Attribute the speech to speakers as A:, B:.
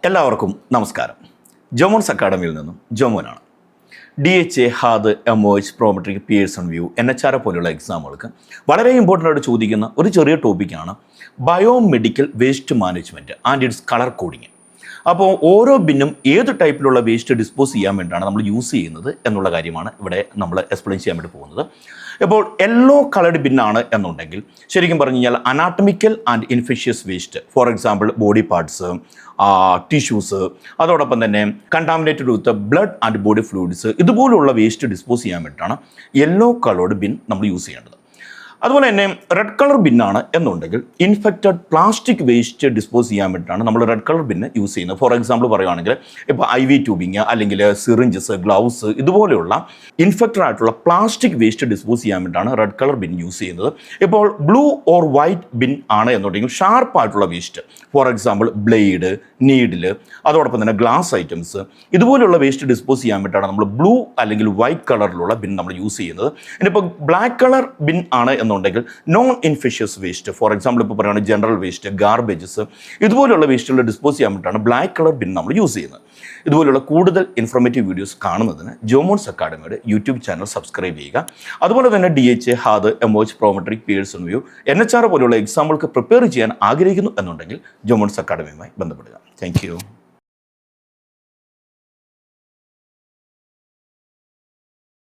A: എല്ലാവർക്കും നമസ്കാരം. ജോമോൻസ് അക്കാഡമിയിൽ നിന്നും ജോമോനാണ്. DHA, HAAD, MOH, Prometric, Pearson view, NHR പോലെയുള്ള എക്സാമുകൾക്ക് വളരെ ഇമ്പോർട്ടൻ്റ് ആയിട്ട് ചോദിക്കുന്ന ഒരു ചെറിയ ടോപ്പിക്കാണ് biomedical waste management and its colour coding. അപ്പോൾ ഓരോ ബിന്നും ഏത് ടൈപ്പിലുള്ള വേസ്റ്റ് ഡിസ്പോസ് ചെയ്യാൻ വേണ്ടിയാണ് നമ്മൾ യൂസ് ചെയ്യുന്നത് എന്നുള്ള കാര്യമാണ് ഇവിടെ നമ്മൾ എക്സ്പ്ലെയിൻ ചെയ്യാൻ വേണ്ടി പോകുന്നത്. ഇപ്പോൾ യെല്ലോ കളർഡ് ബിന്നാണ് എന്നുണ്ടെങ്കിൽ ശരിക്കും പറഞ്ഞു കഴിഞ്ഞാൽ anatomical and infectious waste, for example body parts, tissues, അതോടൊപ്പം തന്നെ contaminated with blood and body fluids, ഇതുപോലുള്ള വേസ്റ്റ് ഡിസ്പോസ് ചെയ്യാൻ വേണ്ടിയിട്ടാണ് യെല്ലോ കളർഡ് ബിൻ നമ്മൾ യൂസ് ചെയ്യേണ്ടത്. അതുപോലെ തന്നെ റെഡ് കളർ ബിന്നാണ് എന്നുണ്ടെങ്കിൽ ഇൻഫെക്റ്റഡ് പ്ലാസ്റ്റിക് വേസ്റ്റ് ഡിസ്പോസ് ചെയ്യാൻ വേണ്ടിയിട്ടാണ് നമ്മൾ റെഡ് കളർ ബിന്ന് യൂസ് ചെയ്യുന്നത്. ഫോർ എക്സാമ്പിൾ പറയുകയാണെങ്കിൽ ഇപ്പോൾ IV ട്യൂബിങ് അല്ലെങ്കിൽ സിറിഞ്ചസ്, ഗ്ലൗസ്, ഇതുപോലെയുള്ള ഇൻഫെക്റ്റഡ് ആയിട്ടുള്ള പ്ലാസ്റ്റിക് വേസ്റ്റ് ഡിസ്പോസ് ചെയ്യാൻ വേണ്ടിയിട്ടാണ് റെഡ് കളർ ബിൻ യൂസ് ചെയ്യുന്നത്. ഇപ്പോൾ ബ്ലൂ ഓർ വൈറ്റ് ബിൻ ആണ് എന്നുണ്ടെങ്കിൽ ഷാർപ്പായിട്ടുള്ള waste, for example blade, needle, അതോടൊപ്പം തന്നെ ഗ്ലാസ് ഐറ്റംസ്, ഇതുപോലെയുള്ള വേസ്റ്റ് ഡിസ്പോസ് ചെയ്യാൻ വേണ്ടിയിട്ടാണ് നമ്മൾ ബ്ലൂ അല്ലെങ്കിൽ വൈറ്റ് കളറിലുള്ള ബിൻ നമ്മൾ യൂസ് ചെയ്യുന്നത്. ഇനിയിപ്പോൾ ബ്ലാക്ക് കളർ ബിൻ ആണ് എന്നുണ്ടെങ്കിൽ non infectious waste, for example ഇപ്പോൾ പറയുകയാണെങ്കിൽ ജനറൽ വേസ്റ്റ്, ഗാർബേജസ്, ഇതുപോലെയുള്ള വേസ്റ്റുകൾ ഡിസ്പോസ് ചെയ്യാൻ വേണ്ടിയിട്ടാണ് ബ്ലാക്ക് കളർ ബിൻ നമ്മൾ യൂസ് ചെയ്യുന്നത്. ഇതുപോലെയുള്ള കൂടുതൽ ഇൻഫോർമേറ്റീവ് വീഡിയോസ് കാണുന്നതിന് ജോമോൻസ് അക്കാഡമിയുടെ യൂട്യൂബ് ചാനൽ സബ്സ്ക്രൈബ് ചെയ്യുക. അതുപോലെ തന്നെ DHA, HAAD, MOH, Prometric, Pearson view, NHR പോലെയുള്ള എക്സാമുകൾക്ക് പ്രിപ്പയർ ചെയ്യാൻ ആഗ്രഹിക്കുന്നു എന്നുണ്ടെങ്കിൽ ജോമോൻസ് അക്കാഡമിയുമായി ബന്ധപ്പെടുക. Thank you.